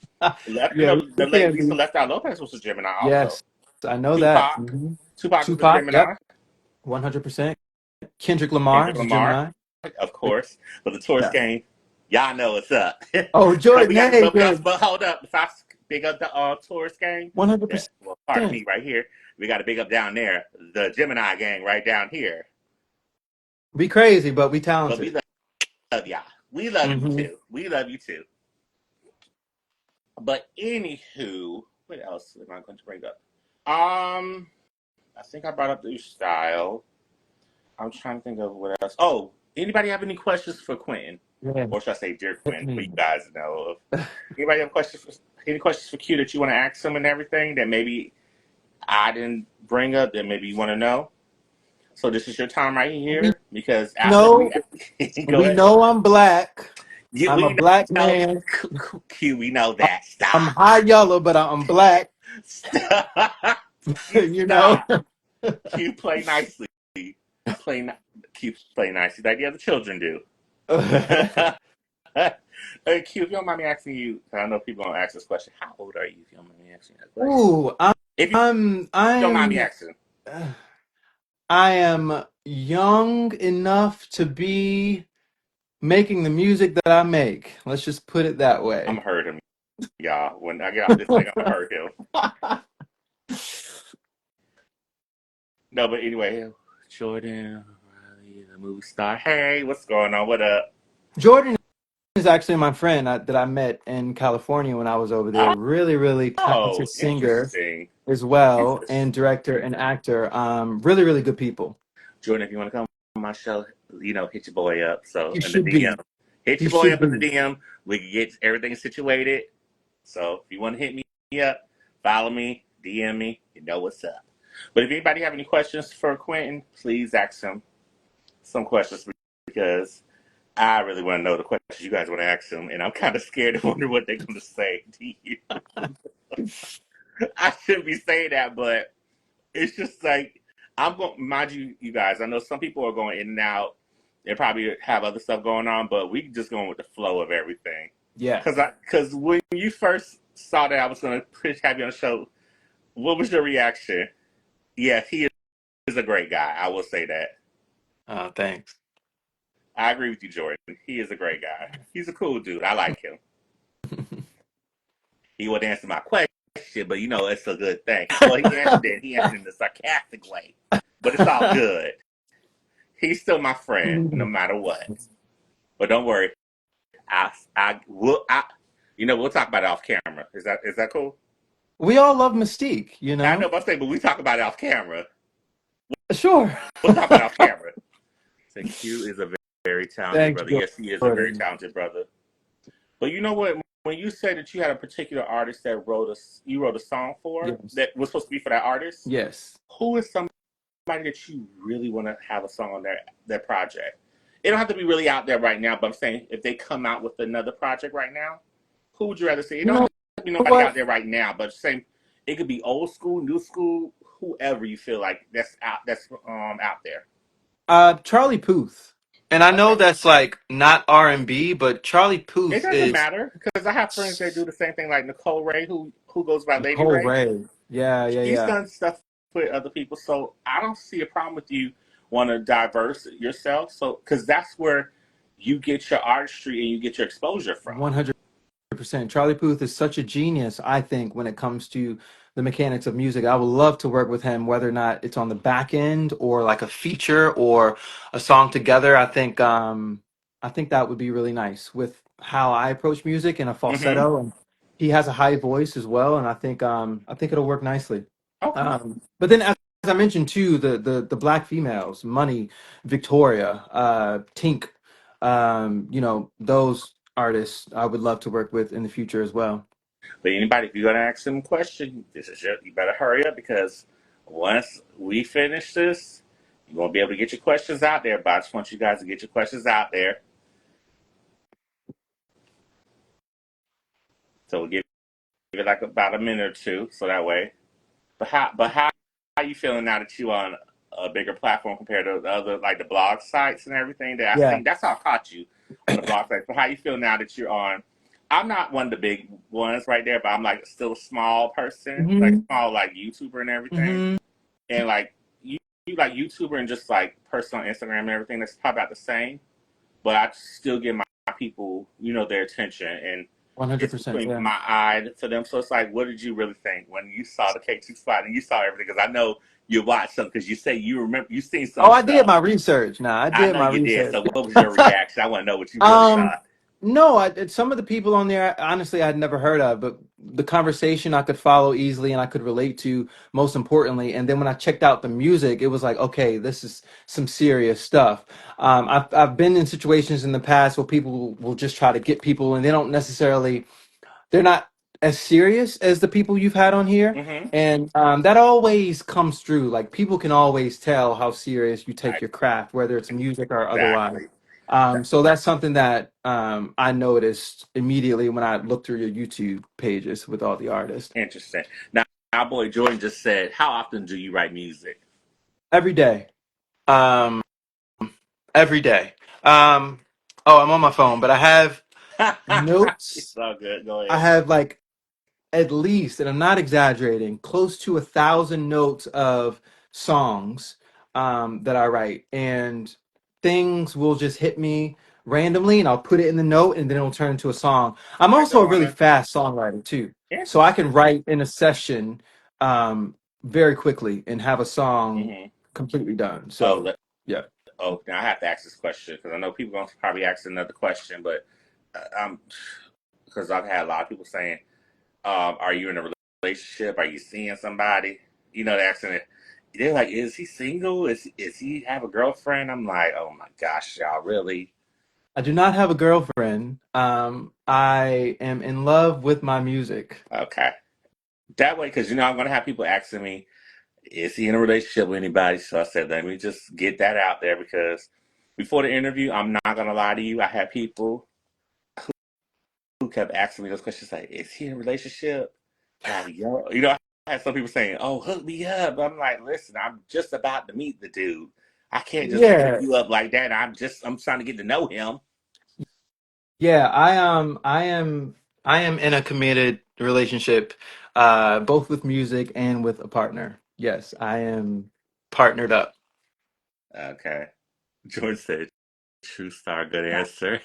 Left, Yeah, the we late can't Lisa be. Left Out Lopez was a Gemini also. Yes. I know that. Tupac. Tupac was a Tupac, Gemini. yep, 100%. Kendrick Lamar Kendrick is a Lamar, Gemini. of course. But the Taurus Yeah. gang, y'all know what's up. Oh, But we Jordan, got, hey, good. but hold up. If I big up the Taurus gang, yeah, 100%. well, pardon me, right here. We got to big up down there, the Gemini gang, right down here. We crazy, but we But we talented. love y'all. We love you Hmm. too. We love you too. But anywho, what else am I going to bring up? I think I brought up the style. I'm trying to think of what else. Oh, anybody have any questions for Quentin? Yeah. Or should I say Dear Hit Quentin, for you me. guys to know of? Anybody have questions for any questions for Q that you want to ask him and everything that maybe I didn't bring up that maybe you want to know? So this is your time right We here because after we know, go we ahead. know I'm black. I'm a We black know man. Q, we know that. I'm Stop. high yellow, but I'm black. Stop. Q, You know. stop. Q, play nicely. Play Q, play nicely like the other children do. Hey, Q, if you don't mind me asking you, 'cause I know people don't ask this question. How old are you? If you don't mind me asking that question. Ooh, If you don't mind me I'm asking, I am young enough to be making the music that I make. Let's just put it that I'm way. gonna hurt him, y'all. When I get off this thing, I'm gonna hurt him. No, but anyway, Jordan, Riley, the movie star. Hey, what's going on? What up? Jordan is actually my friend that I met in California when I was over there. Really, really talented Oh, singer interesting. as well, and Interesting. director and actor. Really, really good people. Jordan, if you want to come on my show, hit your boy up. So You in the should DM, be. hit You your boy should up in the be. DM. We can get everything situated. So if you want to hit me up, follow me, DM me. You know what's up. But if anybody have any questions for Quentin, please ask him some questions because I really want to know the questions you guys want to ask him, and I'm kind of scared to wonder what they're going to say to you. I shouldn't be saying that, but it's just like I'm going. Mind you, you guys. I know some people are going in and out. They probably have other stuff going on, but we just going with the flow of everything. Yeah. Because when you first saw that I was going to have you on the show, what was your reaction? Yeah, he is a great guy. I will say that. Thanks. I agree with you, Jordan. He is a great guy. He's a cool dude. I like him. He would answer my question, but it's a good thing. Well, he answered it. He answered it in a sarcastic way, but it's all good. He's still my friend, no matter what. But don't worry, I will. We'll talk about it off camera. Is that cool? We all love Mystique, you I know know? about saying, but we talk about it off camera. Sure. We'll talk about it off camera. So Q is a very talented Thanks, brother. Yes, he is a very Jordan. talented brother. But you know what? When you said that you had a particular artist that you wrote a song for Yes. that was supposed to be for that artist, Yes. who is somebody that you really want to have a song on their project? It don't have to be really out there right now, but I'm saying if they come out with another project right now, who would you rather see? It You don't know have to be nobody out what? there right now, but same. It could be old school, new school, whoever you feel like that's out there. Charlie Puth. And I know Okay. that's like not R&B, but Charlie It Puth doesn't is matter because I have friends that do the same thing, like Nicole Ray, who goes by Lady Nicole Ray. Ray. Yeah, yeah, She's yeah. done stuff with other people, so I don't see a problem with you want to diverse yourself. So because that's where you get your artistry and you get your exposure from. 100%. Charlie Puth is such a genius, I think, when it comes to the mechanics of music. I would love to work with him, whether or not it's on the back end or like a feature or a song together. I think that would be really nice with how I approach music in a Mm-hmm. falsetto, and he has a high voice as well, and I think it'll work nicely. Okay. But then, as I mentioned too, the black females, Money, Victoria, Tink, those artists I would love to work with in the future as well. But anybody, if you're gonna ask them a question, you better hurry up because once we finish this, you won't be able to get your questions out there. But I just want you guys to get your questions out there. So we'll give it like about a minute or two, so that way. But how are you feeling now that you on a bigger platform compared to the other like the blog sites and everything? That I Yeah. think that's how I caught you on the blog sites. But how you feel now that you're on I'm not one of the big ones right there, but I'm like still a small person, like Hmm. small like YouTuber and everything. Hmm. And like you like YouTuber and just like person on Instagram and everything, that's probably about the same. But I still give my people, their attention, and it's 100%. between Yeah. my eye to them. So it's like, what did you really think when you saw the K2 spot and you saw everything? Because I know you watched some because you say you remember you seen some Oh, I did stuff. my research. Nah, I I did know my you did. research. So what was your reaction? I want to know what you really Um, thought. no, some of the people on there, honestly, I'd never heard of, but the conversation I could follow easily and I could relate to, most importantly. And then when I checked out the music, it was like, okay, this is some serious stuff. I've been in situations in the past where people will just try to get people, and they don't necessarily, they're not as serious as the people you've had on here. Mm-hmm. And that always comes through. Like people can always tell how serious you take your craft, whether it's music or otherwise. Exactly. So that's something that I noticed immediately when I looked through your YouTube pages with all the artists. Interesting. Now, our boy Jordan just said, "How often do you write music?" Every day. Um, every day. Um, oh, I'm on my phone, but I have It's notes. all good. Go I ahead. have like at least, and I'm not exaggerating, close to 1,000 notes of songs that I write, and things will just hit me randomly, and I'll put it in the note, and then it'll turn into a song. I'm I also go a really on. fast songwriter too, so I can Interesting. write in a session very quickly and have a song Mm-hmm. completely done. Oh, So yeah, now I have to ask this question because I know people gonna probably ask another question, but I'm because I've had a lot of people saying, "Are you in a relationship? Are you seeing somebody?" They're asking it. They're like, "Is he single? Is he have a girlfriend?" I'm like, "Oh my gosh, y'all really?" I do not have a girlfriend. I am in love with my music. Okay, that way, because I'm gonna have people asking me, "Is he in a relationship with anybody?" So I said, "Let me just get that out there," because before the interview, I'm not gonna lie to you. I had people who kept asking me those questions like, "Is he in a relationship? Like, yo, I had some people saying, 'Oh, hook me up.' I'm like, listen, I'm just about to meet the dude. I can't just hook Yeah, you up like that. I'm trying to get to know him." yeah, I am in a committed relationship, both with music and with a partner. Yes, I am partnered up. Okay, George said, "True star, good answer."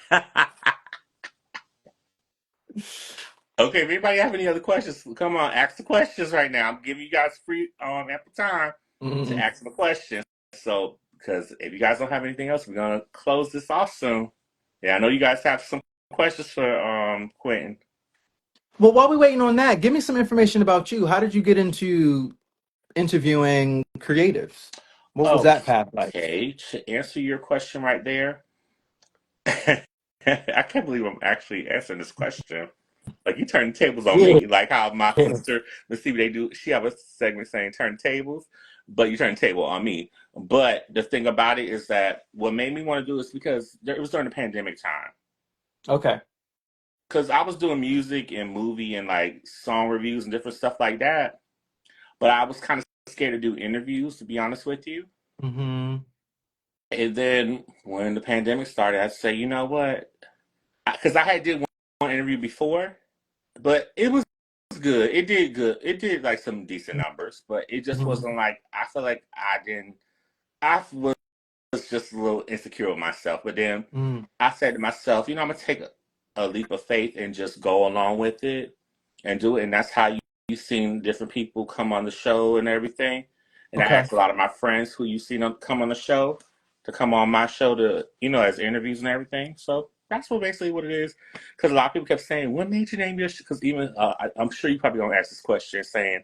Okay, if anybody have any other questions, come on, ask the questions right now. I'm giving you guys free ample time to Mhm. ask the questions. So, because if you guys don't have anything else, we're gonna close this off soon. Yeah, I know you guys have some questions for Quentin. Well, while we're waiting on that, give me some information about you. How did you get into interviewing creatives? What was that path like? Okay, to answer your question right there, I can't believe I'm actually answering this question. Like you turn tables on Yeah. me, like how my sister, let's see what they do. She have a segment saying turn tables, but you turn the table on me. But the thing about it is that what made me want to do is because it was during the pandemic time. Okay. Because I was doing music and movie and like song reviews and different stuff like that. But I was kind of scared to do interviews, to be honest with you. Hmm. And then when the pandemic started, I'd say, you know what? Because I had did one interview before, but it was good. It did good. It did like some decent numbers, but it just Hmm. wasn't like I feel like I didn't. I was just a little insecure with myself. But then Mm. I said to myself, I'm gonna take a leap of faith and just go along with it and do it. And that's how you seen different people come on the show and everything. And I Okay. asked a lot of my friends who you seen them come on the show to come on my show to as interviews and everything. So that's what basically what it is. Because a lot of people kept saying, "What made you name your?" Because even I'm sure you probably gonna ask this question, saying,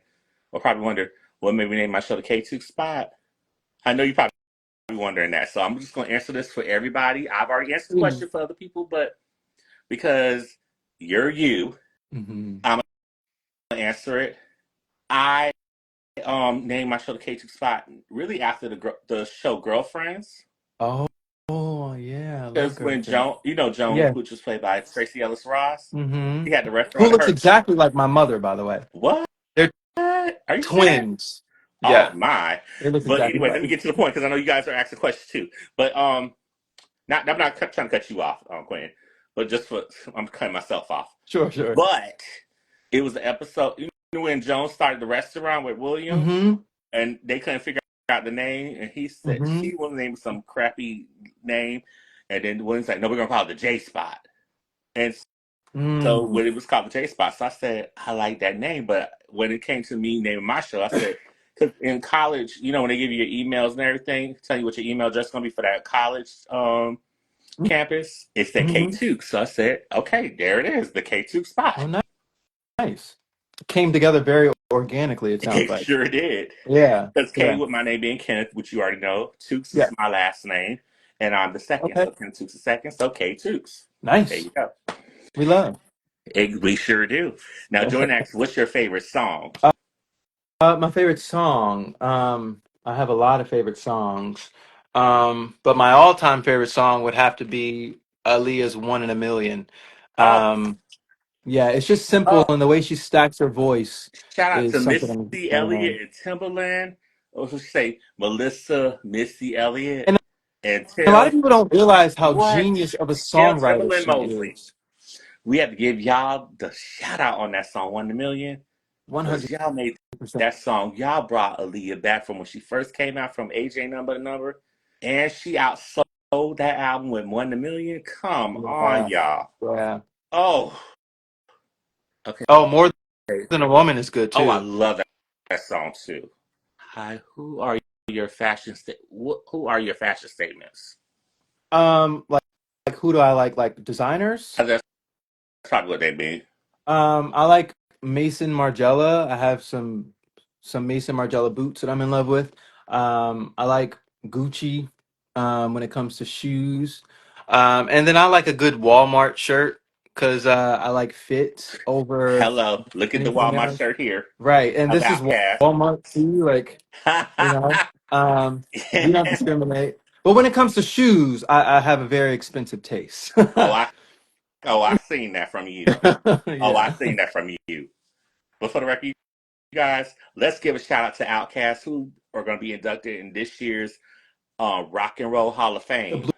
or probably wonder, "What made me name my show the K2 Spot?" I know you probably wondering that. So I'm just going to answer this for everybody. I've already answered the Mm. question for other people, but because you're you, Hmm. I'm going to answer it. I named my show the K2 Spot really after the show Girlfriends. Oh, oh, yeah, I love Because when girlfriend. Joan, Yeah. which was played by Tracy Ellis Ross, Hmm. he had the Who restaurant. looks Her exactly like my mother, by the way. what? They're Are you serious? twins. Oh Yeah, my! they look But exactly anyway, let like. me get to the point because I know you guys are asking questions too. But I'm not trying to cut you off, Quentin. But just for I'm cutting myself off. Sure, sure. But it was the episode, you know, when Jones started the restaurant with William Mm-hmm. and they couldn't figure out the name, and he said Mm-hmm. she was naming some crappy name, and then William's like, "No, we're gonna call it the J Spot." And so Mm. when it was called the J Spot, so I said I like that name, but when it came to me naming my show, I said because in college, you know, when they give you your emails and everything, tell you what your email address is gonna be for that college campus, it said Mm-hmm. KTookes. So I said, okay, there it is, the K2 spot. Oh, nice. Came together very organically, it sounds It like. sure did. Yeah. Because K Yeah. with my name being Kenneth, which you already know, Tukes Yeah. is my last name, and I'm the second. Okay. So Kenneth Tukes is second, so K Tukes. There Nice. you go. We love. We sure do. Now, Jordan asks, what's your favorite song? My favorite song. I have a lot of favorite songs. But my all-time favorite song would have to be Aaliyah's "One in a Million." Oh, Um, yeah, it's just simple, oh, and the way she stacks her voice shout out is to something I'm a Missy fan Elliott of. and Timberland. Or should say Melissa, Missy Elliott, And and a lot of Tim. people don't realize how What? genius of a Tell songwriter Timberland she Mosley. is. We have to give y'all the shout out on that song, One in a Million. One Because hundred y'all made percent. that song. Y'all brought Aaliyah back from when she first came out from AJ Number to Number. And she outsold that album with One in a Million. Come on, Yeah, y'all. yeah. Oh, okay. Oh, More Than a Woman is good Oh, I too. love that song too. Hi, who are your who are your fashion statements? Like who do I like? Like designers? That's probably what they mean. I like Mason Margiela. I have some Mason Margiela boots that I'm in love with. I like Gucci when it comes to shoes. And then I like a good Walmart shirt because I like fit over Hello, look at the anything Walmart else. shirt here Right, and of this is Outcast. Walmart too. Like you know, we don't discriminate. But when it comes to shoes, I have a very expensive taste. oh, I seen that from you. Oh, I Yeah. seen that from you. But for the record, you guys, let's give a shout out to Outkast, who are going to be inducted in this year's Rock and Roll Hall of The Fame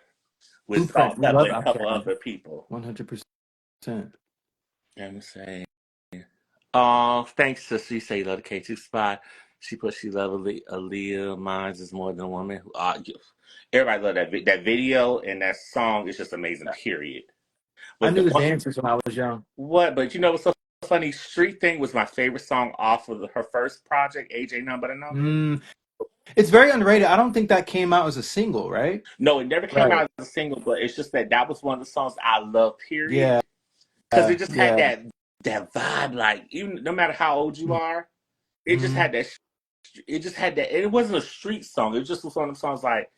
with blueprint. Salt We Pepper love and a couple Outkast, man. other people. 100%. Let me say, thanks to she say love the K2 spot. She put she love Aaliyah. Mines is more than a woman. Everybody love that video and that song is just amazing. Period. I But knew the the one dancers when I was young. what? But you know what's so funny? Street Thing was my favorite song off of her first project, AJ Number to Number. Mm, it's very underrated. I don't think that came out as a single, right? No, it never came Right. out as a single, but it's just that was one of the songs I love. Period, Yeah. because it just had Yeah. that vibe. Like even no matter how old you are, it just Mm-hmm. had that. It just had that. It wasn't a street song. It just was one of them songs like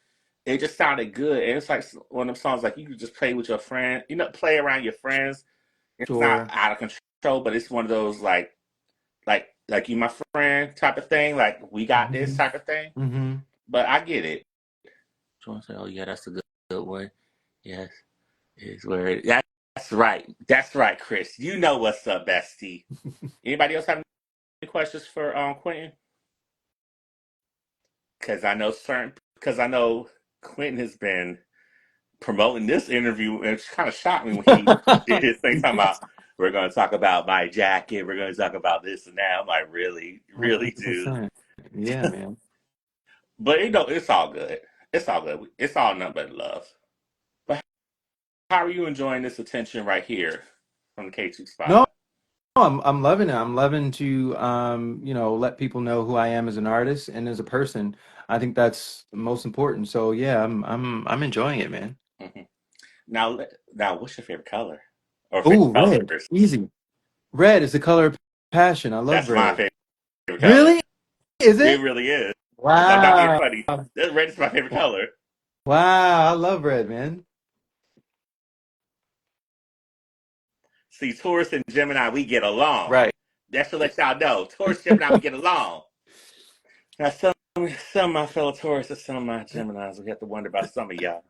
it just sounded good. And it's like one of them songs like you could just play with your friend. You know, play around your friends. It's not Sure. out of control, but it's one of those like you my friend type of thing. Like we got this Mm-hmm. type of thing. Mm-hmm. But I get it. Someone say, "Oh yeah, that's a good one." Yes, is where it. That's right. That's right, Chris. You know what's up, bestie. Anybody else have any questions for Quentin? Because I know Quentin has been promoting this interview, and it's kind of shocked me when he did his thing talking about we're going to talk about my jacket, we're going to talk about this and that. I'm like, really, really, dude. 100%. Yeah, man. But you know, it's all good. It's all good. It's all nothing but love. But how are you enjoying this attention right here from the K2 No, spot? I'm loving it. I'm loving to let people know who I am as an artist and as a person. I think that's most important. So yeah, I'm enjoying it, man. Hmm. Now, now, what's your favorite color or favorite Oh, red. colors? Easy. Red is the color of passion. I love That's my red. favorite color. Really? Is It it? really is. I'm not being Wow. funny. Red is my favorite color. Wow, I love red, man. See, Taurus and Gemini, we get along. Right. That should let y'all know. Taurus, Gemini, we get along. Now, some of my fellow Taurus and some of my Geminis, we have to wonder about some of y'all.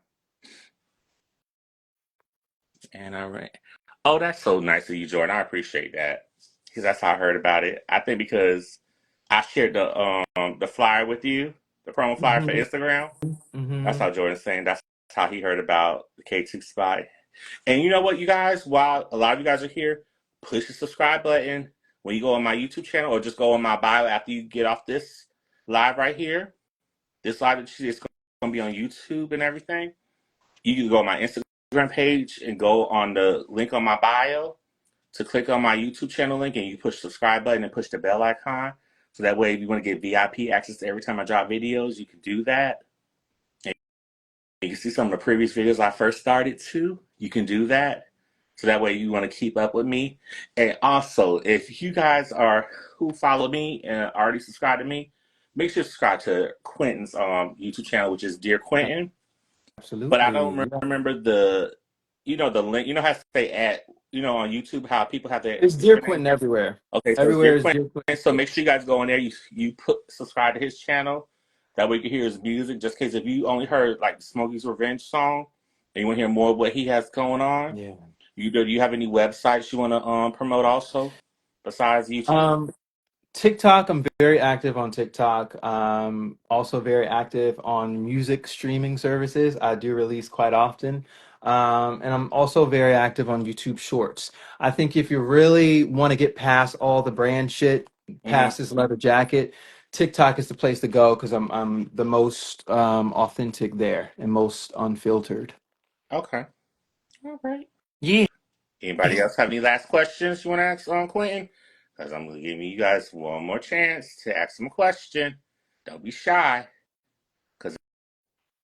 And I ran. Oh, that's so nice of you, Jordan. I appreciate that because that's how I heard about it. I think because I shared the flyer with you, the promo flyer for Hmm. Instagram. That's Hmm. how Jordan's saying that's how he heard about the K2 spot. And you know what, you guys? While a lot of you guys are here, push the subscribe button when you go on my YouTube channel, or just go on my bio after you get off this live right here. This live that you see is going to be on YouTube and everything. You can go on my Instagram page and go on the link on my bio to click on my YouTube channel link, and you push the subscribe button and push the bell icon. So that way, if you want to get VIP access to every time I drop videos, you can do that. And you can see some of the previous videos I first started too. You can do that. So that way you want to keep up with me. And also, if you guys are who follow me and already subscribe to me, make sure to subscribe to Quentin's YouTube channel, which is Dear Quinton. But I Absolutely. don't Yeah. remember the link. You know how to say at on YouTube how people have their It's Dear username. Quentin everywhere. Okay, so it's Dear Everywhere is Quentin. Dear Quentin. So make sure you guys go in there. You put subscribe to his channel. That way you can hear his music. Just in case if you only heard like Smokey's Revenge song and you want to hear more of what he has going on, Yeah. do you have any websites you want to promote also besides YouTube? Um, TikTok, I'm very active on TikTok. Also very active on music streaming services. I do release quite often. And I'm also very active on YouTube Shorts. I think if you really want to get past all the brand shit, Hmm. past this leather jacket, TikTok is the place to go because I'm the most authentic there and most unfiltered. Okay. All right. Yeah. Anybody else have any last questions you want to ask on Quentin? Because I'm going to give you guys one more chance to ask him a question. Don't be shy. Because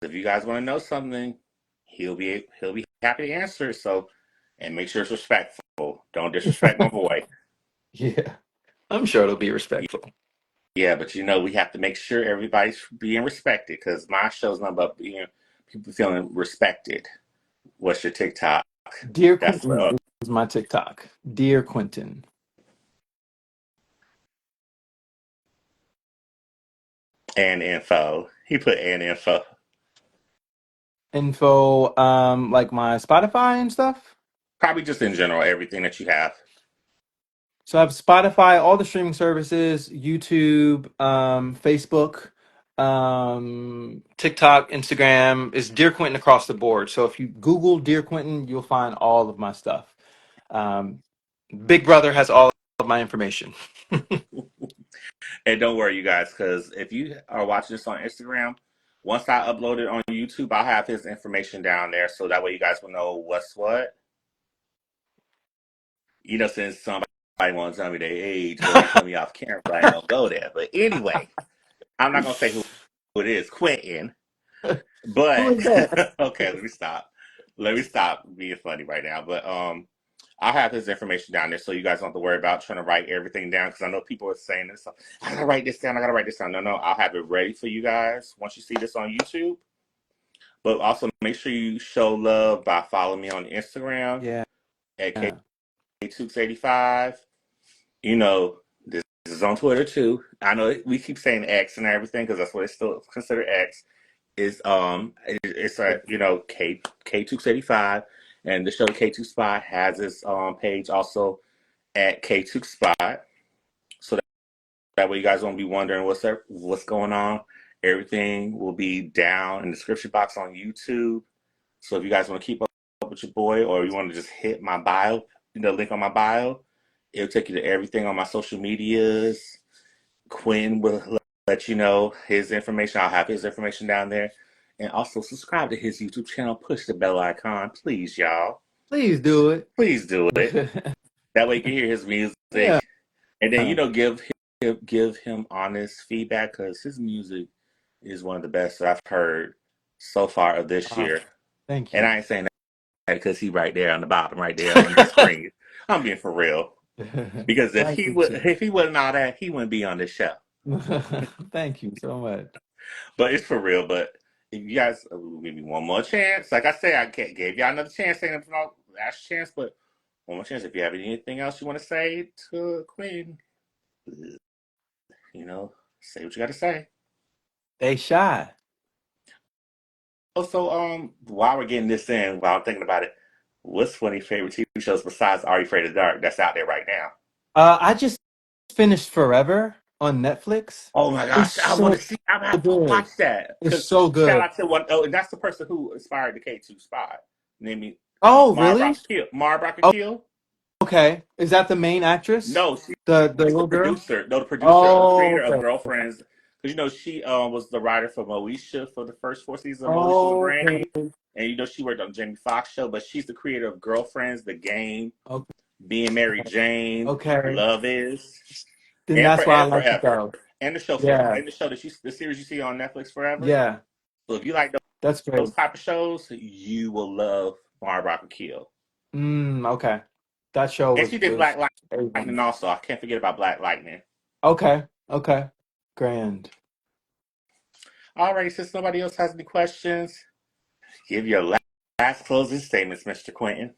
if you guys want to know something, he'll be happy to answer it. So, and make sure it's respectful. Don't disrespect my boy. Yeah. I'm sure it'll be respectful. Yeah, but we have to make sure everybody's being respected because my show's not about being people feeling respected. What's your TikTok? Dear That's Quentin is my TikTok. Dear Quentin. and info. He put and info. Info, like my Spotify and stuff. Probably just in general, everything that you have. So I have Spotify, all the streaming services, YouTube, Facebook, TikTok, Instagram. It's Dear Quentin across the board. So if you Google Dear Quentin, you'll find all of my stuff. Um, Big Brother has all of my information. And don't worry, you guys, because if you are watching this on Instagram, once I upload it on YouTube, I'll have his information down there so that way you guys will know what's what. Since somebody wants to tell me their age or they tell me off camera, I ain't gonna go there. But anyway, I'm not gonna say who it is, Quentin. Who But is that? okay, let me stop. Let me stop being funny right now. But I'll have his information down there so you guys don't have to worry about trying to write everything down because I know people are saying this. I gotta write this down. I gotta write this down. No, I'll have it ready for you guys once you see this on YouTube. But also make sure you show love by following me on Instagram Yeah. at KTookes85. This is on Twitter too. I know we keep saying X and everything because that's what it's still considered X. It's K Tooks85, and the show K2 Spot has its page also at K2 Spot. So that way you guys won't be wondering what's going on. Everything will be down in the description box on YouTube. So if you guys want to keep up with your boy, or you want to just hit my bio, the link on my bio, it'll take you to everything on my social medias. Quinn will let you know his information. I'll have his information down there. And also subscribe to his YouTube channel. Push the bell icon, please, y'all. Please do it. Please do it. That way you can hear his music. Yeah. And then, give him honest feedback because his music is one of the best that I've heard so far of this Uh, year. Thank And you. I ain't saying that because he right there on the bottom, right there on the screen. I'm being for real. Because if Thank he you, would sir. if he wasn't all that, he wouldn't be on this show. Thank you so much. But it's for real. But if you guys give me one more chance, like I say, gave y'all another chance, saying it's not last chance, but one more chance. If you have anything else you want to say to Queen, say what you got to say. They shy. Also, while we're getting this in, while I'm thinking about it, what's one of your favorite TV shows besides Are You Afraid of the Dark that's out there right now? I just finished Forever on Netflix. Oh my It's gosh, I want so to see. I have to good. watch that It's because so shout good. out to one. Oh, and that's the person who inspired the K2 Spot. Name me Oh, Mara really? Brock Akil. Mara Brock Oh, Akil. Okay, is that the main actress? No, she's The the little girl? producer. No, the producer, Oh, creator of okay. Girlfriends. Because she was the writer for Moesha for the first four seasons of Moesha with Okay. Randy, and she worked on Jamie Foxx show. But she's the creator of Girlfriends, The Game, Okay. Being Mary Jane, Okay. Love Is, Then and that's why I and like the Forever, show. and the show Yeah. the series you see on Netflix Forever. Yeah. So if you like That's those great. type of shows, you will love Barbara Rock and Kill. Okay. That show And she did was Black A1. Lightning also. I can't forget about Black Lightning. Okay. Okay. Grand. Alrighty, since nobody else has any questions, give your last closing statements, Mr. Quentin.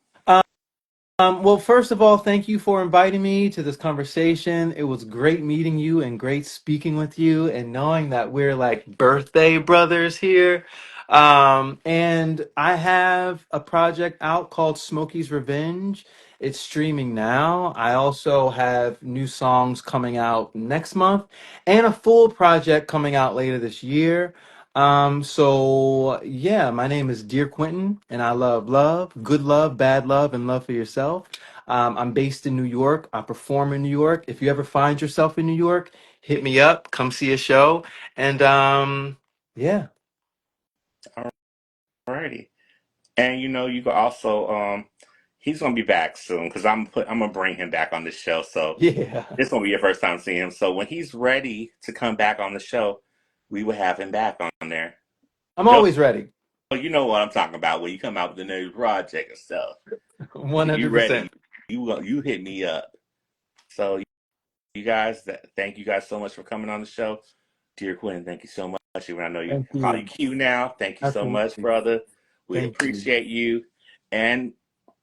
Well, first of all, thank you for inviting me to this conversation. It was great meeting you and great speaking with you and knowing that we're like birthday brothers here. And I have a project out called Smokey's Revenge. It's streaming now. I also have new songs coming out next month and a full project coming out later this year. So yeah, my name is Dear Quentin, and I love love, good love, bad love, and love for yourself. I'm based in New York. I perform in New York. If you ever find yourself in New York, hit me up, come see a show, and yeah. Alrighty. And you can also he's gonna be back soon because I'm gonna bring him back on the show. So Yeah. this gonna be your first time seeing him. So when he's ready to come back on the show, we will have him back on there. I'm He'll always ready. you know what I'm talking about when you come out with the new project and stuff. When you ready, 100%. you hit me up. So you guys, thank you guys so much for coming on the show. Dear Quinn, thank you so much. Even I know Thank I call you you. Q now. Thank you so much, Absolutely. brother. We Thank you. appreciate you. And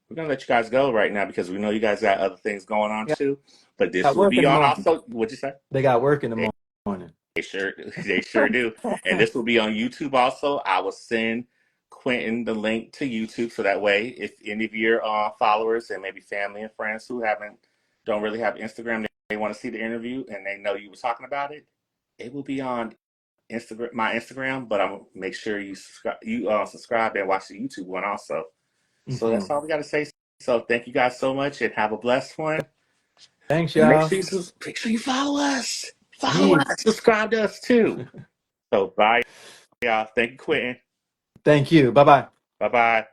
we're gonna let you guys go right now because we know you guys got other things going on Yeah, too. But this got will work be in the on morning. also. What'd you say? They got work in the morning. They sure they sure do. And this will be on YouTube also. I will send Quentin the link to YouTube so that way if any of your followers and maybe family and friends who don't really have Instagram, they want to see the interview and they know you were talking about it, it will be on Instagram my Instagram, but I'm gonna make sure you subscribe and watch the YouTube one also. So that's Hmm. all we gotta say. So thank you guys so much and have a blessed one. Thanks, And y'all. make sure you follow us. Follow Yeah. us. Subscribe to us too. So bye, y'all. Thank you, Quentin. Thank you. Bye bye. Bye bye.